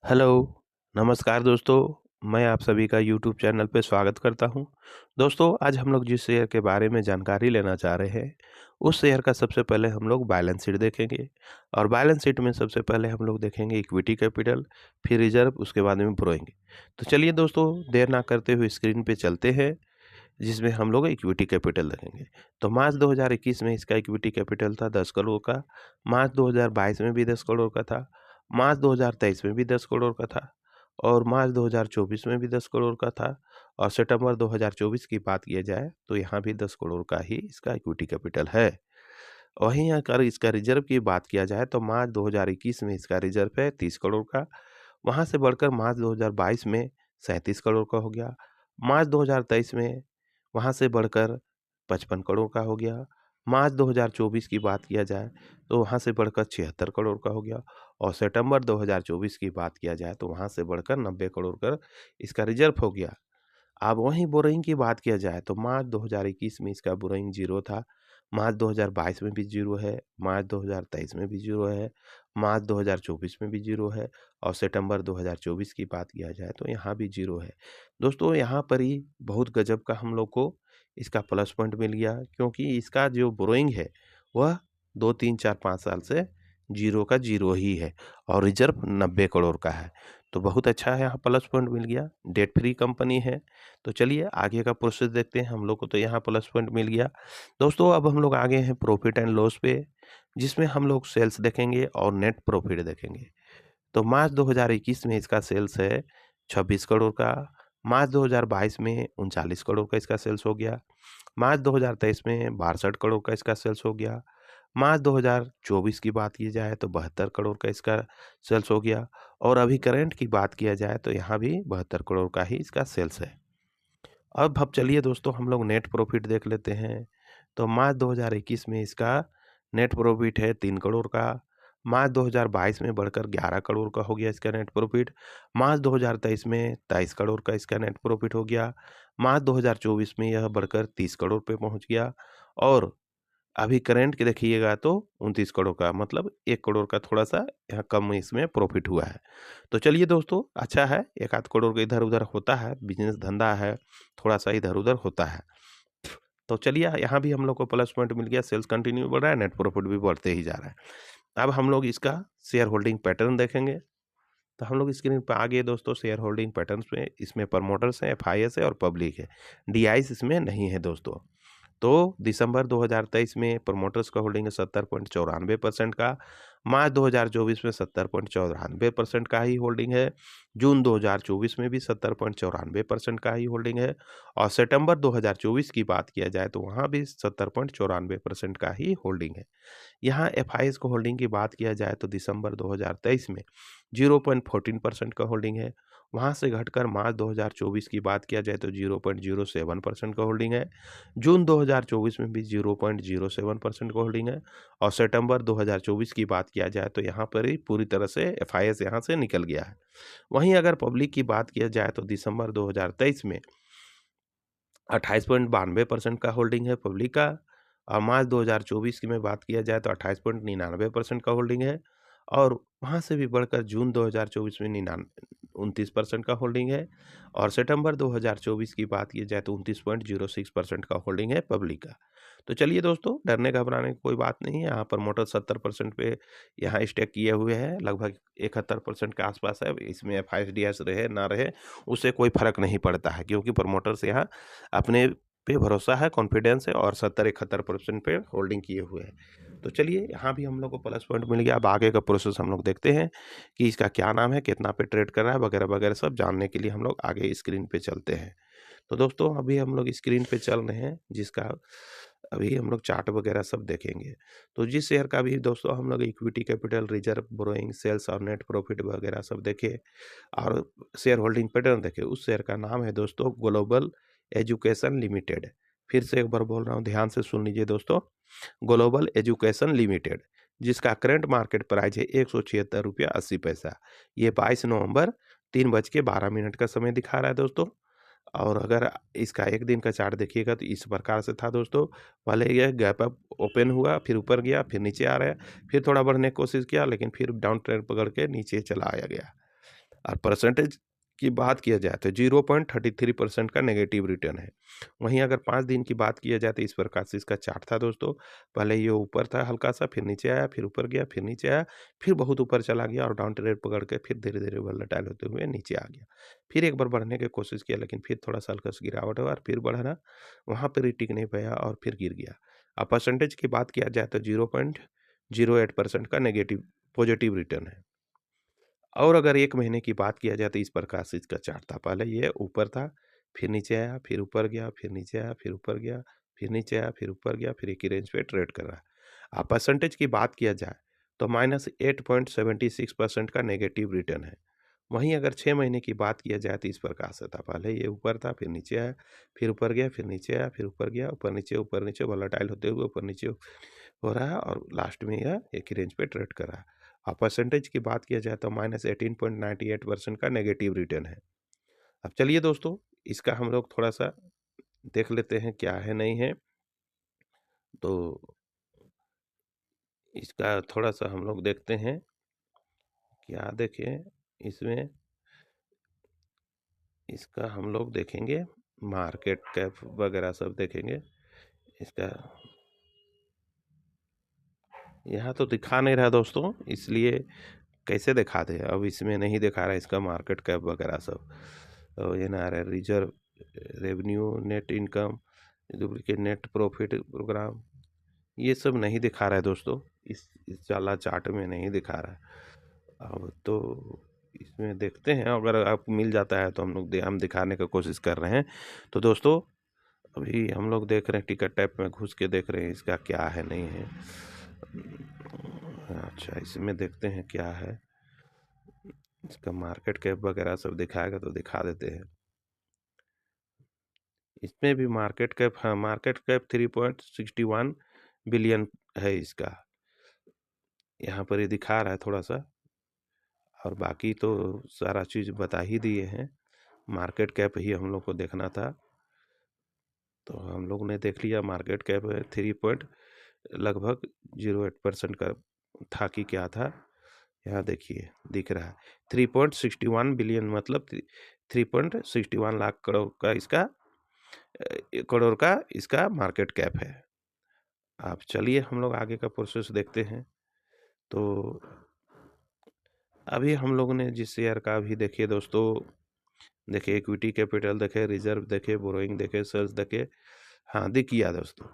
Hello, नमस्कार दोस्तों। मैं आप सभी का यूट्यूब चैनल पे स्वागत करता हूं। दोस्तों, आज हम लोग जिस शेयर के बारे में जानकारी लेना चाह रहे हैं, उस शेयर का सबसे पहले हम लोग बैलेंस शीट देखेंगे और बैलेंस शीट में सबसे पहले हम लोग देखेंगे इक्विटी कैपिटल, फिर रिजर्व, उसके बाद में बोरोइंग। तो चलिए दोस्तों, देर ना करते हुए स्क्रीन पे चलते हैं, जिसमें हम लोग इक्विटी कैपिटल देखेंगे। तो मार्च 2021 में इसका इक्विटी कैपिटल था 10 करोड़ का, मार्च 2022 में भी 10 करोड़ का था, मार्च 2023 में भी 10 करोड़ का था और मार्च 2024 में भी 10 करोड़ का था और सितंबर 2024 की बात किया जाए तो यहाँ भी 10 करोड़ का ही इसका इक्विटी कैपिटल है। वहीं अगर इसका रिजर्व की बात किया जाए तो मार्च 2021 में इसका रिजर्व है 30 करोड़ का, वहाँ से बढ़कर मार्च 2022 में 37 करोड़ का हो गया, मार्च 2023 में वहाँ से बढ़कर 55 करोड़ का हो गया, मार्च 2024 की बात किया जाए तो वहाँ से बढ़कर 76 करोड़ का हो गया और सितंबर 2024 की बात किया जाए तो वहाँ से बढ़कर 90 करोड़ का इसका रिजर्व हो गया। अब वहीं बोरोइंग की बात किया जाए तो मार्च 2021 में इसका बोरोइंग ज़ीरो था, मार्च 2022 में भी ज़ीरो है, मार्च 2023 में भी ज़ीरो है, मार्च 2024 में भी ज़ीरो है और सितंबर 2024 की बात किया जाए तो यहाँ भी ज़ीरो है। दोस्तों, यहाँ पर ही बहुत गज़ब का हम लोग को इसका प्लस पॉइंट मिल गया, क्योंकि इसका जो बोरोइंग है वह 2, 3, 4, 5 साल से ज़ीरो का ज़ीरो ही है और रिज़र्व 90 करोड़ का है। तो बहुत अच्छा है, यहाँ प्लस पॉइंट मिल गया, डेट फ्री कंपनी है। तो चलिए आगे का प्रोसेस देखते हैं, हम लोग को तो यहाँ प्लस पॉइंट मिल गया। दोस्तों, अब हम लोग आगे हैं प्रॉफिट एंड लॉस पे, जिसमें हम लोग सेल्स देखेंगे और नेट प्रॉफिट देखेंगे। तो मार्च 2021 में इसका सेल्स है 26 करोड़ का, मार्च 2022 में 39 करोड़ का इसका सेल्स हो गया, मार्च 2023 में 62 करोड़ का इसका सेल्स हो गया, मार्च 2024 की बात की जाए तो 72 करोड़ का इसका सेल्स हो गया और अभी करंट की बात किया जाए तो यहाँ भी 72 करोड़ का ही इसका सेल्स है। अब चलिए दोस्तों, हम लोग नेट प्रॉफिट देख लेते हैं। तो मार्च 2021 में इसका नेट प्रॉफिट है 3 करोड़ का, मार्च 2022 में बढ़कर 11 करोड़ का हो गया इसका नेट प्रॉफिट, मार्च 2023 में 23 करोड़ का इसका नेट प्रॉफिट हो गया, मार्च 2024 में यह बढ़कर 30 करोड़ पे पहुँच गया और अभी करंट के देखिएगा तो 29 करोड़ का, मतलब 1 करोड़ का थोड़ा-सा यहाँ कम इसमें प्रॉफिट हुआ है। तो चलिए दोस्तों, अच्छा है, 1 आध करोड़ का इधर-उधर होता है, बिज़नेस धंधा है, थोड़ा-सा इधर-उधर होता है। तो चलिए यहाँ भी हम लोग को प्लस पॉइंट मिल गया, सेल्स कंटिन्यू बढ़ रहा है, नेट प्रॉफिट भी बढ़ते ही जा रहा है। अब हम लोग इसका शेयर होल्डिंग पैटर्न देखेंगे। तो हम लोग स्क्रीन पे आ गए दोस्तों शेयर होल्डिंग पैटर्न्स में, इसमें प्रमोटर्स हैं, एफआईएस है और पब्लिक है। डीआईस इसमें नहीं है दोस्तों। तो दिसंबर 2023 में प्रमोटर्स का होल्डिंग है 70.94% का, मार्च 2024 में 70.94% का ही होल्डिंग है, जून 2024 में भी 70.94% का ही होल्डिंग है और सितंबर 2024 की बात किया जाए तो वहाँ भी 70.94% का ही होल्डिंग है। यहाँ एफआईएस को होल्डिंग की बात किया जाए तो दिसंबर 2023 में 0.14% का होल्डिंग है, वहाँ से घटकर मार्च 2024 की बात किया जाए तो 0.07% का होल्डिंग है, जून 2024 में भी 0.07% का होल्डिंग है और सितंबर 2024 की बात किया जाए तो यहाँ पर ही पूरी तरह से एफआईएस यहाँ से निकल गया है। वहीं अगर पब्लिक की बात किया जाए तो दिसंबर 2023 में 28.92% का होल्डिंग है पब्लिक का और मार्च 2024 की में बात किया जाए तो 28.99% का होल्डिंग है और वहाँ से भी बढ़कर जून 2024 में 29% का होल्डिंग है और सितंबर 2024 की बात की जाए तो 29.06% का होल्डिंग है पब्लिक का। तो चलिए दोस्तों, डरने घबराने की कोई बात नहीं है, यहाँ पर मोटर 70% पे यहाँ स्टेक किए हुए हैं, लगभग 71% के आसपास है। इसमें एफआईएस रहे ना रहे उससे कोई फर्क नहीं पड़ता है, क्योंकि प्रमोटर्स यहाँ अपने पे भरोसा है, कॉन्फिडेंस है और 70-71% पे होल्डिंग किए हुए हैं। तो चलिए यहाँ भी हम लोग को प्लस पॉइंट मिल गया। अब आगे का प्रोसेस हम लोग देखते हैं कि इसका क्या नाम है, कितना पे ट्रेड कर रहा है, वगैरह वगैरह सब जानने के लिए हम लोग आगे स्क्रीन पे चलते हैं। तो दोस्तों, अभी हम लोग स्क्रीन पे चल रहे हैं, जिसका अभी हम लोग चार्ट वगैरह सब देखेंगे। तो जिस शेयर का भी दोस्तों हम लोग equity capital, reserve, borrowing, sales और नेट प्रॉफिट वगैरह सब देखे और शेयर होल्डिंग पैटर्न देखे, उस शेयर का नाम है दोस्तों ग्लोबल एजुकेशन लिमिटेड। फिर से एक बार बोल रहा हूँ, ध्यान से सुन लीजिए दोस्तों, ग्लोबल एजुकेशन लिमिटेड, जिसका करंट मार्केट प्राइस है 176 रुपया 80 पैसा। ये 22 नवंबर 3:12 का समय दिखा रहा है दोस्तों। और अगर इसका एक दिन का चार्ट देखिएगा तो इस प्रकार से था दोस्तों। पहले ये गैप अप ओपन हुआ, फिर ऊपर गया, फिर नीचे आ रहा है, फिर थोड़ा बढ़ने की कोशिश किया, लेकिन फिर डाउन ट्रेंड पकड़ के नीचे चला आया गया। और परसेंटेज की बात किया जाए तो 0.33% का नेगेटिव रिटर्न है। वहीं अगर 5 दिन की बात किया जाए तो इस प्रकार से इसका चार्ट था दोस्तों। पहले ये ऊपर था हल्का-सा, फिर नीचे आया, फिर ऊपर गया, फिर नीचे आया, फिर बहुत ऊपर चला गया और डाउन ट्रेंड पकड़ के फिर धीरे-धीरे वोलेटाइल होते हुए नीचे आ गया। फिर एक बार बढ़ने की कोशिश किया, लेकिन फिर थोड़ा-सा हल्का-सा गिरावट हुआ और फिर बढ़ा, वहाँ पे भी टिक नहीं पाया और फिर गिर गया। अब परसेंटेज की बात किया जाए तो 0.08% का नेगेटिव पॉजिटिव रिटर्न है। और अगर 1 महीने की बात किया जाए तो इस प्रकार से इसका चार्ट था। पहले ये ऊपर था, फिर नीचे आया, फिर ऊपर गया, फिर नीचे आया, फिर ऊपर गया, फिर नीचे आया, फिर ऊपर गया, फिर एक ही रेंज पे ट्रेड कर रहा है। अब परसेंटेज की बात किया जाए तो -8.76% का नेगेटिव रिटर्न है। वहीं अगर 6 महीने की बात किया जाए तो इस प्रकार से था। पहले ये ऊपर था, फिर नीचे आया, फिर ऊपर गया, फिर नीचे आया, फिर ऊपर नीचे वोलेटाइल होते हुए ऊपर नीचे हो रहा है और लास्ट में यह एक ही रेंज पे ट्रेड कर रहा है। अब परसेंटेज की बात किया जाए तो -18.98% का नेगेटिव रिटर्न है। अब चलिए दोस्तों, इसका हम लोग थोड़ा-सा देख लेते हैं क्या है, नहीं है। तो इसका थोड़ा-सा हम लोग देखते हैं, क्या देखें इसमें, इसका हम लोग देखेंगे मार्केट कैप वगैरह सब देखेंगे। इसका यहाँ तो दिखा नहीं रहा दोस्तों, इसलिए कैसे दिखा दे। अब इसमें नहीं दिखा रहा है इसका मार्केट कैप वगैरह सब। तो ये ना आ रहा है reserve revenue, net income, duplicate net profit program, ये सब नहीं दिखा रहा है दोस्तों। इस वाला चार्ट में नहीं दिखा रहा है। अब तो इसमें देखते हैं, अगर आपको मिल जाता है तो हम दिखाने का कोशिश कर रहे हैं। तो दोस्तों अभी हम लोग देख रहे हैं, टिकट टैप में घुस के देख रहे हैं इसका क्या है, नहीं है। अच्छा, इसमें देखते हैं क्या है। इसका मार्केट कैप वगैरह सब दिखाएगा तो दिखा देते हैं। इसमें भी मार्केट कैप, हाँ मार्केट कैप 3.61 बिलियन है इसका। यहाँ पर ये दिखा रहा है थोड़ा सा, और बाकी तो सारा चीज़ बता ही दिए हैं। मार्केट कैप ही हम लोग को देखना था, तो हम लोग ने देख लिया। मार्केट कैप है 3 लगभग 08% का था कि क्या था। यहाँ देखिए दिख रहा है 3.61 बिलियन, मतलब 3.61 लाख करोड़ का इसका करोड़ का इसका मार्केट कैप है। अब चलिए हम लोग आगे का प्रोसेस देखते हैं। तो अभी हम लोगों ने जिस शेयर का अभी देखिए दोस्तों, देखिए इक्विटी कैपिटल देखे, रिजर्व देखे, बोरोइंग देखे, सेल्स देखे, हाँ दिख गया दोस्तों।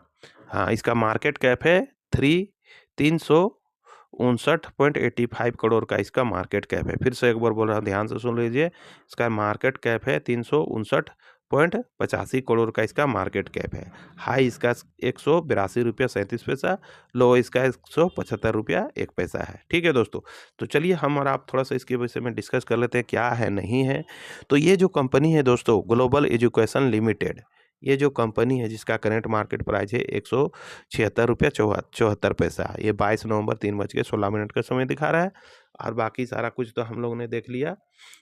हाँ, इसका मार्केट कैप है 359.85 करोड़ का इसका मार्केट कैप है। फिर से एक बार बोल रहा हूँ, ध्यान से सुन लीजिए। इसका मार्केट कैप है 359.85 करोड़ का इसका मार्केट कैप है। हाई इसका 182 रुपया 37 पैसा, लो इसका 175 रुपया 1 पैसा है। ठीक है दोस्तों, तो चलिए हम और आप थोड़ा सा इसके विषय में डिस्कस कर लेते हैं क्या है, नहीं है। तो ये जो कंपनी है दोस्तों, ग्लोबल एजुकेशन लिमिटेड, ये जो कंपनी है जिसका करंट मार्केट प्राइस है 176 रुपया 74 पैसा, ये 22 नवंबर 3:16 का समय दिखा रहा है। और बाकी सारा कुछ तो हम लोग ने देख लिया।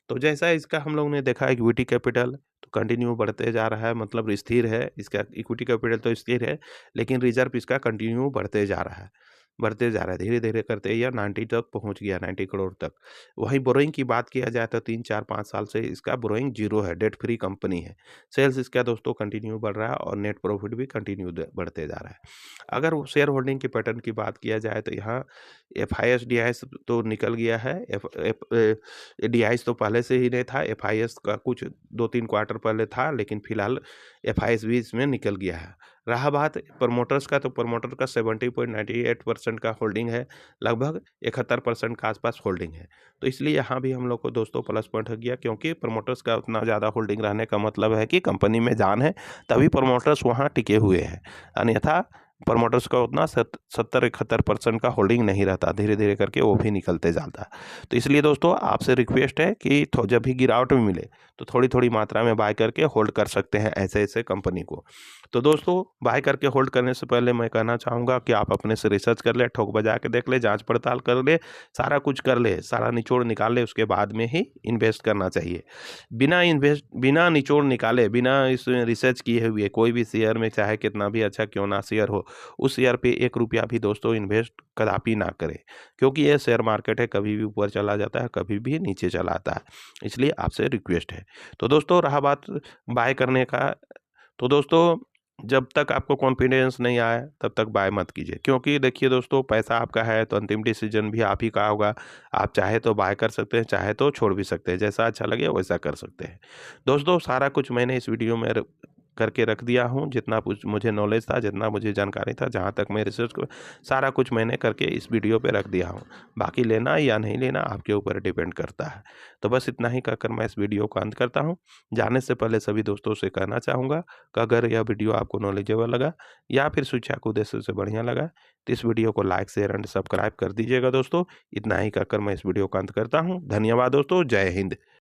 तो जैसा इसका हम लोग ने देखा, इक्विटी कैपिटल तो कंटिन्यू बढ़ते जा रहा है, मतलब स्थिर है। इसका इक्विटी कैपिटल तो स्थिर है, लेकिन रिजर्व इसका कंटिन्यू बढ़ते जा रहा है, बढ़ते जा रहा है धीरे धीरे करते, यह 90 तक पहुंच गया, 90 करोड़ तक। वहीं बोरोइंग की बात किया जाए तो 3 4 5 साल से इसका बोरोइंग जीरो है, डेट फ्री कंपनी है। सेल्स इसका दोस्तों कंटिन्यू बढ़ रहा है और नेट प्रॉफिट भी कंटिन्यू बढ़ते जा रहा है। अगर वो शेयर होल्डिंग की पैटर्न की बात किया जाए तो यहाँ FIS DIS तो निकल गया है। DIS तो पहले से ही नहीं था, FIS का कुछ 2 3 क्वार्टर पहले था, लेकिन फिलहाल FIS भी इसमें निकल गया है। रहा बात प्रमोटर्स का, तो प्रमोटर का 70.98% का होल्डिंग है, लगभग 71% का आसपास होल्डिंग है। तो इसलिए यहाँ भी हम लोग को दोस्तों प्लस पॉइंट हो गया, क्योंकि प्रमोटर्स का उतना ज़्यादा होल्डिंग रहने का मतलब है कि कंपनी में जान है, तभी प्रमोटर्स वहाँ टिके हुए हैं। अन्यथा प्रमोटर्स का उतना 70-71% का होल्डिंग नहीं रहता, धीरे धीरे करके वो भी निकलते जाता। तो इसलिए दोस्तों आपसे रिक्वेस्ट है कि जब भी गिरावट में मिले तो थोड़ी थोड़ी मात्रा में बाय करके होल्ड कर सकते हैं ऐसे ऐसे कंपनी को। तो दोस्तों बाय करके होल्ड करने से पहले मैं कहना चाहूँगा कि आप अपने से रिसर्च कर लें, ठोक बजा के देख लें, जाँच-पड़ताल कर लें, सारा कुछ कर लें, सारा निचोड़ निकाल लें, उसके बाद में ही इन्वेस्ट करना चाहिए। बिना निचोड़ निकाले, बिना इस रिसर्च किए हुए कोई भी शेयर में चाहे कितना भी अच्छा क्यों ना शेयर हो, उस शेयर पे 1 रुपया भी दोस्तों इन्वेस्ट कदापि ना करें। क्योंकि ये शेयर मार्केट है, कभी भी ऊपर चला जाता है, कभी भी नीचे चला आता है। इसलिए आपसे रिक्वेस्ट है। तो दोस्तों रहा बात बाय करने का, तो दोस्तों जब तक आपको कॉन्फिडेंस नहीं आए तब तक बाय मत कीजिए, क्योंकि देखिए दोस्तों पैसा आपका है तो अंतिम डिसीजन भी आप ही का होगा। आप चाहे तो बाय कर सकते हैं, चाहे तो छोड़ भी सकते हैं, जैसा अच्छा लगे वैसा कर सकते हैं। दोस्तों सारा कुछ मैंने इस वीडियो में करके रख दिया हूँ, जितना कुछ मुझे नॉलेज था, जितना मुझे जानकारी था, जहाँ तक मैं रिसर्च को सारा कुछ मैंने करके इस वीडियो पे रख दिया हूँ। बाकी लेना या नहीं लेना आपके ऊपर डिपेंड करता है। तो बस इतना ही कहकर मैं इस वीडियो को अंत करता हूँ। जाने से पहले सभी दोस्तों से कहना चाहूँगा कि अगर यह वीडियो आपको नॉलेजेबल लगा या फिर शिक्षा के उद्देश्य से बढ़िया लगा, तो इस वीडियो को लाइक, शेयर एंड सब्सक्राइब कर दीजिएगा दोस्तों। इतना ही कहकर मैं इस वीडियो का अंत करता हूँ। धन्यवाद दोस्तों, जय हिंद।